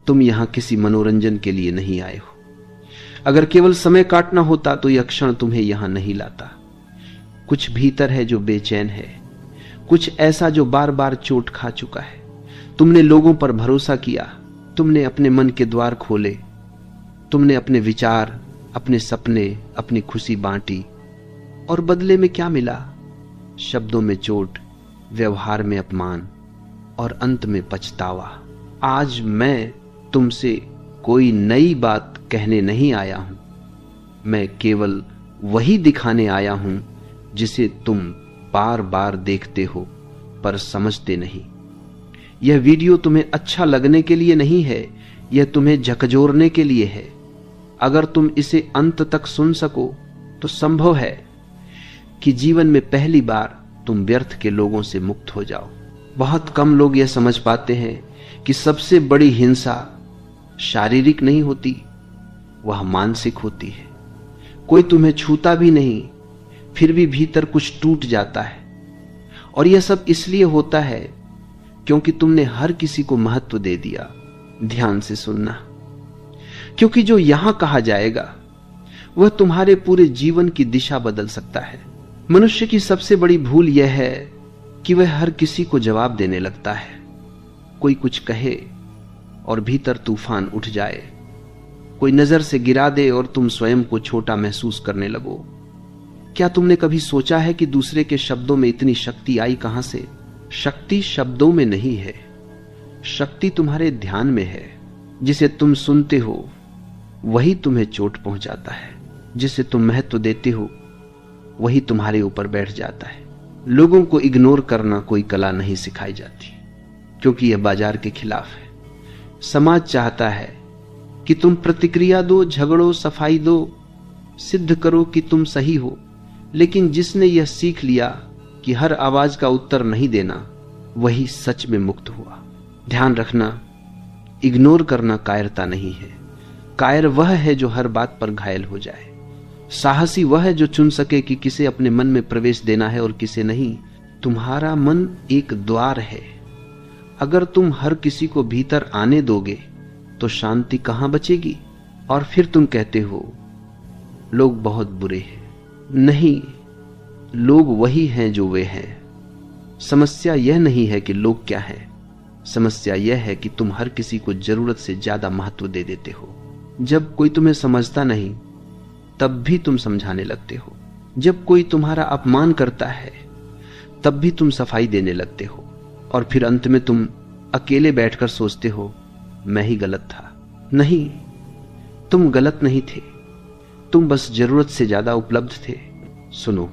तुम यहां किसी मनोरंजन के लिए नहीं आए हो। अगर केवल समय काटना होता तो यह क्षण तुम्हें यहां नहीं लाता। कुछ भीतर है जो बेचैन है, कुछ ऐसा जो बार बार चोट खा चुका है। तुमने लोगों पर भरोसा किया, तुमने अपने मन के द्वार खोले, तुमने अपने विचार, अपने सपने, अपनी खुशी बांटी, और बदले में क्या मिला? शब्दों में चोट, व्यवहार में अपमान और अंत में पछतावा। आज मैं तुमसे कोई नई बात कहने नहीं आया हूं, मैं केवल वही दिखाने आया हूं जिसे तुम बार बार देखते हो पर समझते नहीं। यह वीडियो तुम्हें अच्छा लगने के लिए नहीं है, यह तुम्हें झकझोरने के लिए है। अगर तुम इसे अंत तक सुन सको तो संभव है कि जीवन में पहली बार तुम व्यर्थ के लोगों से मुक्त हो जाओ। बहुत कम लोग यह समझ पाते हैं कि सबसे बड़ी हिंसा शारीरिक नहीं होती, वह मानसिक होती है। कोई तुम्हें छूता भी नहीं, फिर भी भीतर कुछ टूट जाता है, और यह सब इसलिए होता है क्योंकि तुमने हर किसी को महत्व दे दिया। ध्यान से सुनना, क्योंकि जो यहां कहा जाएगा वह तुम्हारे पूरे जीवन की दिशा बदल सकता है। मनुष्य की सबसे बड़ी भूल यह है कि वह हर किसी को जवाब देने लगता है। कोई कुछ कहे और भीतर तूफान उठ जाए, कोई नजर से गिरा दे और तुम स्वयं को छोटा महसूस करने लगो। क्या तुमने कभी सोचा है कि दूसरे के शब्दों में इतनी शक्ति आई कहां से? शक्ति शब्दों में नहीं है, शक्ति तुम्हारे ध्यान में है। जिसे तुम सुनते हो वही तुम्हें चोट पहुंचाता है, जिसे तुम महत्व देते हो वही तुम्हारे ऊपर बैठ जाता है। लोगों को इग्नोर करना कोई कला नहीं सिखाई जाती, क्योंकि यह बाजार के खिलाफ है। समाज चाहता है कि तुम प्रतिक्रिया दो, झगड़ो, सफाई दो, सिद्ध करो कि तुम सही हो। लेकिन जिसने यह सीख लिया कि हर आवाज का उत्तर नहीं देना, वही सच में मुक्त हुआ। ध्यान रखना, इग्नोर करना कायरता नहीं है। कायर वह है जो हर बात पर घायल हो जाए। साहसी वह है जो चुन सके कि किसे अपने मन में प्रवेश देना है और किसे नहीं। तुम्हारा मन एक द्वार है, अगर तुम हर किसी को भीतर आने दोगे तो शांति कहां बचेगी? और फिर तुम कहते हो लोग बहुत बुरे हैं। नहीं, लोग वही हैं जो वे हैं। समस्या यह नहीं है कि लोग क्या हैं, समस्या यह है कि तुम हर किसी को जरूरत से ज्यादा महत्व दे देते हो। जब कोई तुम्हें समझता नहीं तब भी तुम समझाने लगते हो। जब कोई तुम्हारा अपमान करता है तब भी तुम सफाई देने लगते हो, और फिर अंत में तुम अकेले बैठकर सोचते हो मैं ही गलत था। नहीं, तुम गलत नहीं थे, तुम बस जरूरत से ज्यादा उपलब्ध थे। सुनो,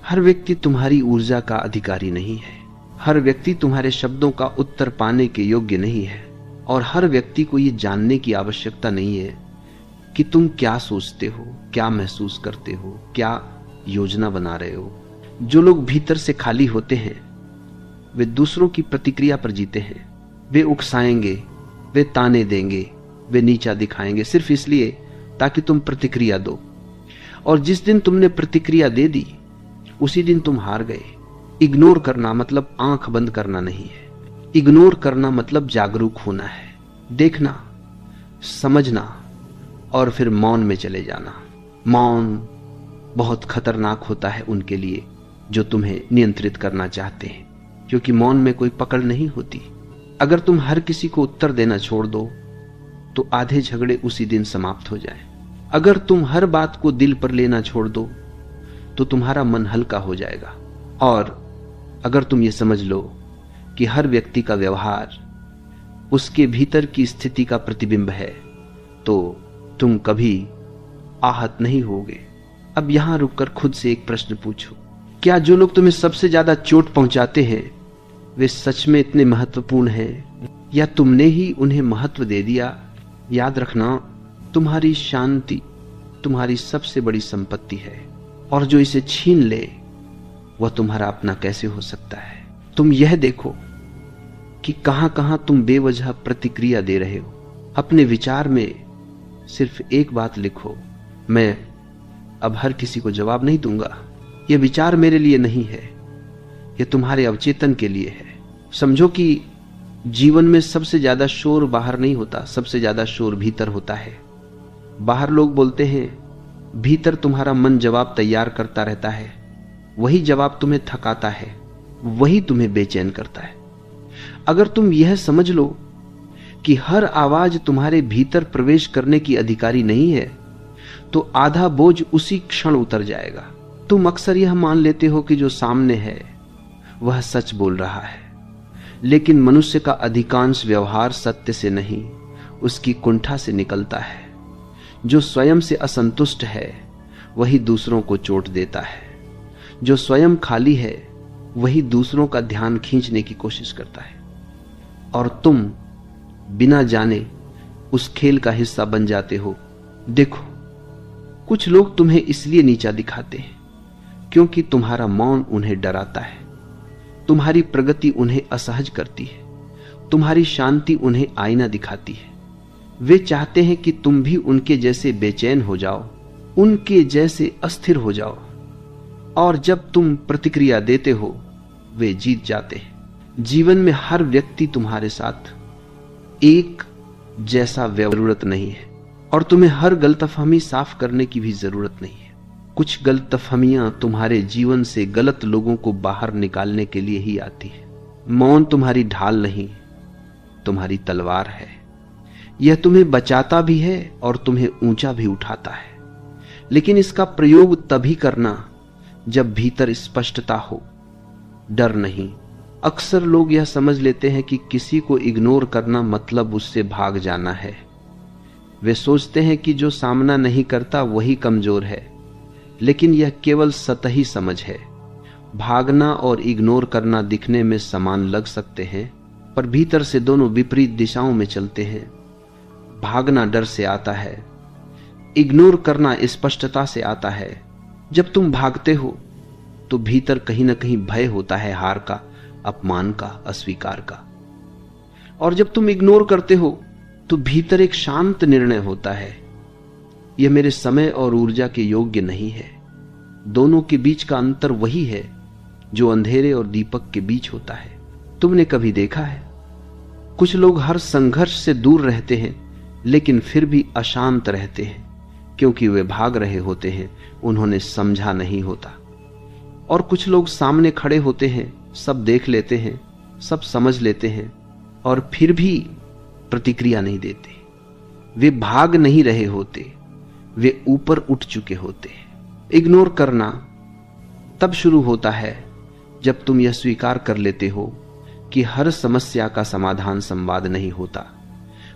हर व्यक्ति तुम्हारी ऊर्जा का अधिकारी नहीं है, हर व्यक्ति तुम्हारे शब्दों का उत्तर पाने के योग्य नहीं है, और हर व्यक्ति को यह जानने की आवश्यकता नहीं है कि तुम क्या सोचते हो, क्या महसूस करते हो, क्या योजना बना रहे हो। जो लोग भीतर से खाली होते हैं वे दूसरों की प्रतिक्रिया पर जीते हैं। वे उकसाएंगे, वे ताने देंगे, वे नीचा दिखाएंगे सिर्फ इसलिए ताकि तुम प्रतिक्रिया दो। और जिस दिन तुमने प्रतिक्रिया दे दी उसी दिन तुम हार गए। इग्नोर करना मतलब आंख बंद करना नहीं है, इग्नोर करना मतलब जागरूक होना है, देखना, समझना और फिर मौन में चले जाना। मौन बहुत खतरनाक होता है उनके लिए जो तुम्हें नियंत्रित करना चाहते हैं, क्योंकि मौन में कोई पकड़ नहीं होती। अगर तुम हर किसी को उत्तर देना छोड़ दो तो आधे झगड़े उसी दिन समाप्त हो जाएं। अगर तुम हर बात को दिल पर लेना छोड़ दो तो तुम्हारा मन हल्का हो जाएगा। और अगर तुम ये समझ लो कि हर व्यक्ति का व्यवहार उसके भीतर की स्थिति का प्रतिबिंब है तो तुम कभी आहत नहीं होगे। अब यहां रुककर खुद से एक प्रश्न पूछो, क्या जो लोग तुम्हें सबसे ज्यादा चोट पहुंचाते हैं वे सच में इतने महत्वपूर्ण हैं, या तुमने ही उन्हें महत्व दे दिया? याद रखना, तुम्हारी शांति तुम्हारी सबसे बड़ी संपत्ति है, और जो इसे छीन ले वह तुम्हारा अपना कैसे हो सकता है? तुम यह देखो कि कहां कहां तुम बेवजह प्रतिक्रिया दे रहे हो। अपने विचार में सिर्फ एक बात लिखो, मैं अब हर किसी को जवाब नहीं दूंगा। यह विचार मेरे लिए नहीं है, यह तुम्हारे अवचेतन के लिए है। समझो कि जीवन में सबसे ज्यादा शोर बाहर नहीं होता, सबसे ज्यादा शोर भीतर होता है। बाहर लोग बोलते हैं, भीतर तुम्हारा मन जवाब तैयार करता रहता है, वही जवाब तुम्हें थकाता है, वही तुम्हें बेचैन करता है। अगर तुम यह समझ लो कि हर आवाज तुम्हारे भीतर प्रवेश करने की अधिकारी नहीं है, तो आधा बोझ उसी क्षण उतर जाएगा। तुम अक्सर यह मान लेते हो कि जो सामने है वह सच बोल रहा है, लेकिन मनुष्य का अधिकांश व्यवहार सत्य से नहीं, उसकी कुंठा से निकलता है। जो स्वयं से असंतुष्ट है वही दूसरों को चोट देता है, जो स्वयं खाली है वही दूसरों का ध्यान खींचने की कोशिश करता है, और तुम बिना जाने उस खेल का हिस्सा बन जाते हो। देखो, कुछ लोग तुम्हें इसलिए नीचा दिखाते हैं क्योंकि तुम्हारा मौन उन्हें डराता है, तुम्हारी प्रगति उन्हें असहज करती है, तुम्हारी शांति उन्हें आईना दिखाती है। वे चाहते हैं कि तुम भी उनके जैसे बेचैन हो जाओ, उनके जैसे अस्थिर हो जाओ, और जब तुम प्रतिक्रिया देते हो वे जीत जाते हैं। जीवन में हर व्यक्ति तुम्हारे साथ एक जैसा जरूरत नहीं है, और तुम्हें हर गलतफहमी साफ करने की भी जरूरत नहीं है। कुछ गलतफहमियां तुम्हारे जीवन से गलत लोगों को बाहर निकालने के लिए ही आती है। मौन तुम्हारी ढाल नहीं, तुम्हारी तलवार है। यह तुम्हें बचाता भी है और तुम्हें ऊंचा भी उठाता है, लेकिन इसका प्रयोग तभी करना जब भीतर स्पष्टता हो, डर नहीं। अक्सर लोग यह समझ लेते हैं कि किसी को इग्नोर करना मतलब उससे भाग जाना है। वे सोचते हैं कि जो सामना नहीं करता वही कमजोर है, लेकिन यह केवल सतही समझ है। भागना और इग्नोर करना दिखने में समान लग सकते हैं, पर भीतर से दोनों विपरीत दिशाओं में चलते हैं। भागना डर से आता है, इग्नोर करना स्पष्टता से आता है। जब तुम भागते हो तो भीतर कहीं ना कहीं भय होता है, हार का, अपमान का, अस्वीकार का। और जब तुम इग्नोर करते हो तो भीतर एक शांत निर्णय होता है, यह मेरे समय और ऊर्जा के योग्य नहीं है। दोनों के बीच का अंतर वही है जो अंधेरे और दीपक के बीच होता है। तुमने कभी देखा है, कुछ लोग हर संघर्ष से दूर रहते हैं लेकिन फिर भी अशांत रहते हैं, क्योंकि वे भाग रहे होते हैं, उन्होंने समझा नहीं होता। और कुछ लोग सामने खड़े होते हैं, सब देख लेते हैं, सब समझ लेते हैं, और फिर भी प्रतिक्रिया नहीं देते। वे भाग नहीं रहे होते, वे ऊपर उठ चुके होते हैं। इग्नोर करना तब शुरू होता है जब तुम यह स्वीकार कर लेते हो कि हर समस्या का समाधान संवाद नहीं होता।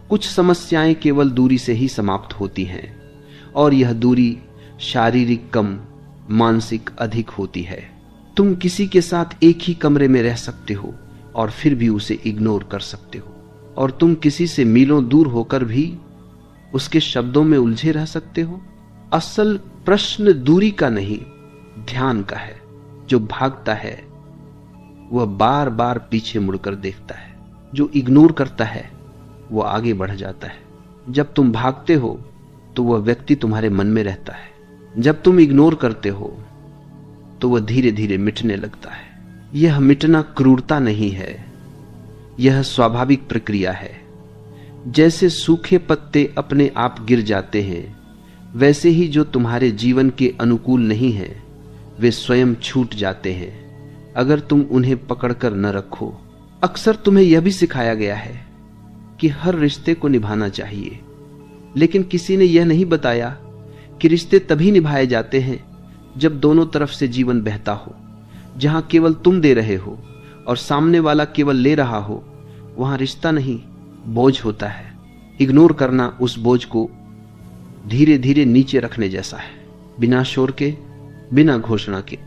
कुछ समस्याएं केवल दूरी से ही समाप्त होती हैं, और यह दूरी शारीरिक कम, मानसिक अधिक होती है। तुम किसी के साथ एक ही कमरे में रह सकते हो और फिर भी उसे इग्नोर कर सकते हो, और तुम किसी से मीलों दूर होकर भी उसके शब्दों में उलझे रह सकते हो। असल प्रश्न दूरी का नहीं, ध्यान का है। जो भागता है वह बार बार पीछे मुड़कर देखता है, जो इग्नोर करता है वह आगे बढ़ जाता है। जब तुम भागते हो तो वह व्यक्ति तुम्हारे मन में रहता है, जब तुम इग्नोर करते हो तो वह धीरे धीरे मिटने लगता है। यह मिटना क्रूरता नहीं है, यह स्वाभाविक प्रक्रिया है। जैसे सूखे पत्ते अपने आप गिर जाते हैं, वैसे ही जो तुम्हारे जीवन के अनुकूल नहीं है वे स्वयं छूट जाते हैं, अगर तुम उन्हें पकड़कर न रखो। अक्सर तुम्हें यह भी सिखाया गया है कि हर रिश्ते को निभाना चाहिए, लेकिन किसी ने यह नहीं बताया कि रिश्ते तभी निभाए जाते हैं जब दोनों तरफ से जीवन बहता हो। जहां केवल तुम दे रहे हो और सामने वाला केवल ले रहा हो, वहां रिश्ता नहीं, बोझ होता है। इग्नोर करना उस बोझ को धीरे धीरे नीचे रखने जैसा है, बिना शोर के, बिना घोषणा के।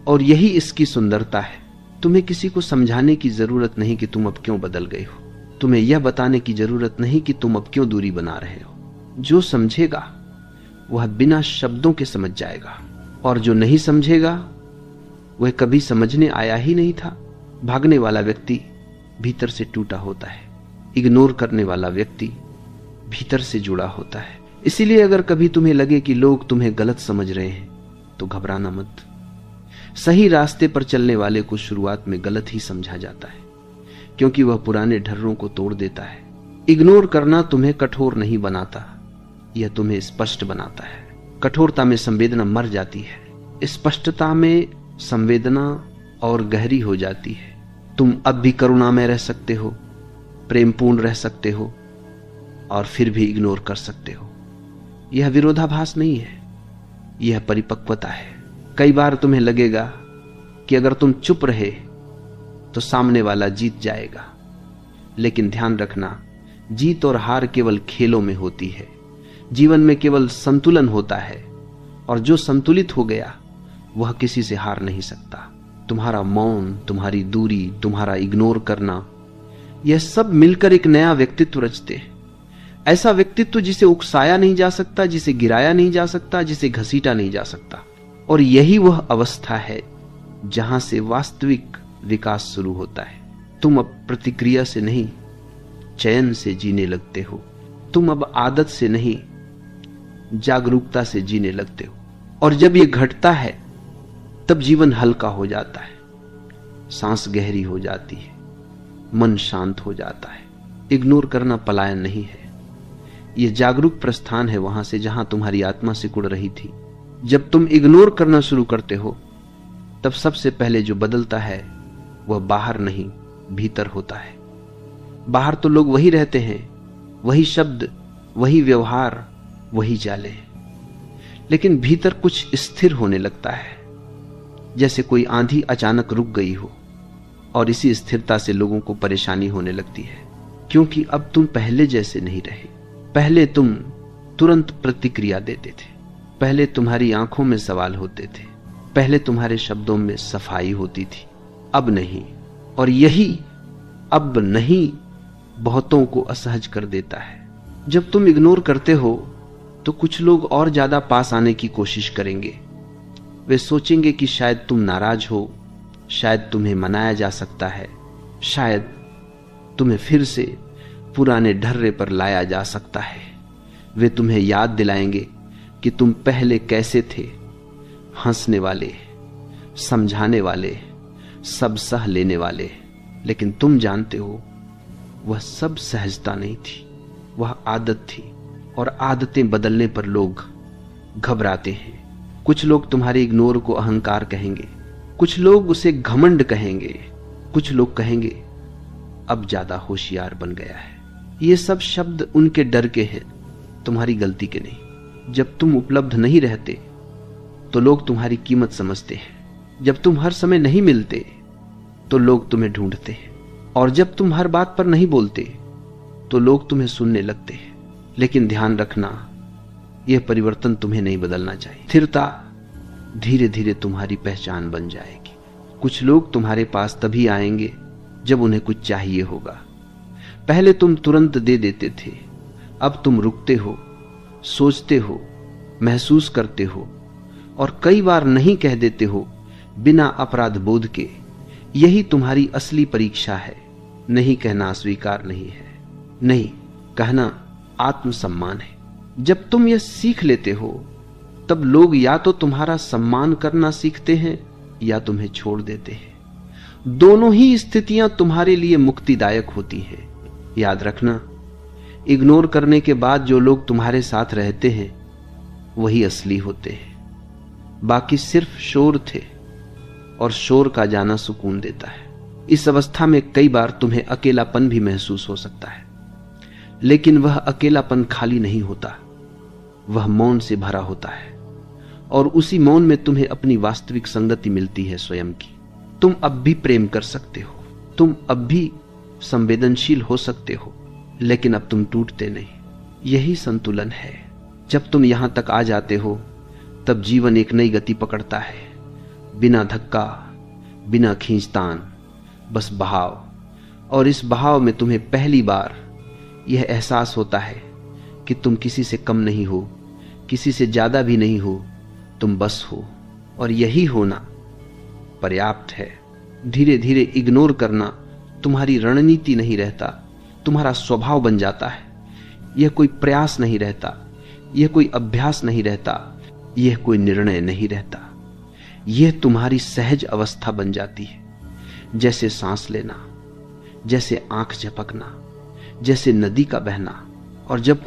और यही इसकी सुंदरता है। तुम्हें किसी को समझाने की जरूरत नहीं कि तुम अब क्यों बदल गए हो। तुम्हें यह बताने की जरूरत नहीं कि तुम अब क्यों दूरी बना रहे हो। जो समझेगा वह बिना शब्दों के समझ जाएगा, और जो नहीं समझेगा वह कभी समझने आया ही नहीं था। भागने वाला व्यक्ति भीतर से टूटा होता है, इग्नोर करने वाला व्यक्ति भीतर से जुड़ा होता है। इसीलिए अगर कभी तुम्हें लगे कि लोग तुम्हें गलत समझ रहे हैं तो घबराना मत। सही रास्ते पर चलने वाले को शुरुआत में गलत ही समझा जाता है, क्योंकि वह पुराने ढर्रों को तोड़ देता है। इग्नोर करना तुम्हें कठोर नहीं बनाता, यह तुम्हें स्पष्ट बनाता है। कठोरता में संवेदना मर जाती है, स्पष्टता में संवेदना और गहरी हो जाती है। तुम अब भी करुणा में रह सकते हो, प्रेमपूर्ण रह सकते हो और फिर भी इग्नोर कर सकते हो। यह विरोधाभास नहीं है, यह परिपक्वता है। कई बार तुम्हें लगेगा कि अगर तुम चुप रहे तो सामने वाला जीत जाएगा, लेकिन ध्यान रखना, जीत और हार केवल खेलों में होती है। जीवन में केवल संतुलन होता है, और जो संतुलित हो गया वह किसी से हार नहीं सकता। तुम्हारा मौन, तुम्हारी दूरी, तुम्हारा इग्नोर करना, यह सब मिलकर एक नया व्यक्तित्व रचते हैं। ऐसा व्यक्तित्व जिसे उकसाया नहीं जा सकता, जिसे गिराया नहीं जा सकता, जिसे घसीटा नहीं जा सकता। और यही वह अवस्था है जहां से वास्तविक विकास शुरू होता है। तुम अब प्रतिक्रिया से नहीं, चयन से जीने लगते हो। तुम अब आदत से नहीं, जागरूकता से जीने लगते हो। और जब यह घटता है तब जीवन हल्का हो जाता है, सांस गहरी हो जाती है, मन शांत हो जाता है। इग्नोर करना पलायन नहीं है, यह जागरूक प्रस्थान है वहां से जहां तुम्हारी आत्मा सिकुड़ रही थी। जब तुम इग्नोर करना शुरू करते हो तब सबसे पहले जो बदलता है वह बाहर नहीं, भीतर होता है। बाहर तो लोग वही रहते हैं, वही शब्द, वही व्यवहार, वही चालें, लेकिन भीतर कुछ स्थिर होने लगता है, जैसे कोई आंधी अचानक रुक गई हो। और इसी स्थिरता से लोगों को परेशानी होने लगती है, क्योंकि अब तुम पहले जैसे नहीं रहे। पहले तुम तुरंत प्रतिक्रिया देते थे, पहले तुम्हारी आंखों में सवाल होते थे, पहले तुम्हारे शब्दों में सफाई होती थी, अब नहीं। और यही अब नहीं बहुतों को असहज कर देता है। जब तुम इग्नोर करते हो तो कुछ लोग और ज्यादा पास आने की कोशिश करेंगे। वे सोचेंगे कि शायद तुम नाराज हो, शायद तुम्हें मनाया जा सकता है, शायद तुम्हें फिर से पुराने ढर्रे पर लाया जा सकता है। वे तुम्हें याद दिलाएंगे कि तुम पहले कैसे थे, हंसने वाले, समझाने वाले, सब सह लेने वाले। लेकिन तुम जानते हो वह सब सहजता नहीं थी, वह आदत थी। और आदतें बदलने पर लोग घबराते हैं। कुछ लोग तुम्हारे इग्नोर को अहंकार कहेंगे, कुछ लोग उसे घमंड कहेंगे, कुछ लोग कहेंगे अब ज्यादा होशियार बन गया है। ये सब शब्द उनके डर के हैं, तुम्हारी गलती के नहीं। जब तुम उपलब्ध नहीं रहते तो लोग तुम्हारी कीमत समझते हैं। जब तुम हर समय नहीं मिलते तो लोग तुम्हें ढूंढते हैं। और जब तुम हर बात पर नहीं बोलते तो लोग तुम्हें सुनने लगते हैं। लेकिन ध्यान रखना, यह परिवर्तन तुम्हें नहीं बदलना चाहिए। स्थिरता धीरे धीरे तुम्हारी पहचान बन जाएगी। कुछ लोग तुम्हारे पास तभी आएंगे जब उन्हें कुछ चाहिए होगा। पहले तुम तुरंत दे देते थे, अब तुम रुकते हो, सोचते हो, महसूस करते हो और कई बार नहीं कह देते हो बिना अपराध बोध के। यही तुम्हारी असली परीक्षा है। नहीं कहना अस्वीकार नहीं है, नहीं कहना आत्मसम्मान है। जब तुम यह सीख लेते हो तब लोग या तो तुम्हारा सम्मान करना सीखते हैं या तुम्हें छोड़ देते हैं। दोनों ही स्थितियां तुम्हारे लिए मुक्तिदायक होती हैं। याद रखना, इग्नोर करने के बाद जो लोग तुम्हारे साथ रहते हैं वही असली होते हैं। बाकी सिर्फ शोर थे, और शोर का जाना सुकून देता है। इस अवस्था में कई बार तुम्हें अकेलापन भी महसूस हो सकता है, लेकिन वह अकेलापन खाली नहीं होता, वह मौन से भरा होता है। और उसी मौन में तुम्हें अपनी वास्तविक संगति मिलती है, स्वयं की। तुम अब भी प्रेम कर सकते हो, तुम अब भी संवेदनशील हो सकते हो, लेकिन अब तुम टूटते नहीं। यही संतुलन है। जब तुम यहां तक आ जाते हो तब जीवन एक नई गति पकड़ता है, बिना धक्का, बिना खींचतान, बस बहाव। और इस बहाव में तुम्हें पहली बार यह एहसास होता है कि तुम किसी से कम नहीं हो, किसी से ज्यादा भी नहीं हो, तुम बस हो। और यही होना पर्याप्त है। धीरे धीरे इग्नोर करना तुम्हारी रणनीति नहीं रहता, तुम्हारा स्वभाव बन जाता है। यह कोई प्रयास नहीं रहता, यह कोई अभ्यास नहीं रहता, यह कोई निर्णय नहीं रहता। यह तुम्हारी सहज अवस्था बन जाती है, जैसे सांस लेना, जैसे आंख झपकना, जैसे नदी का बहना, और जब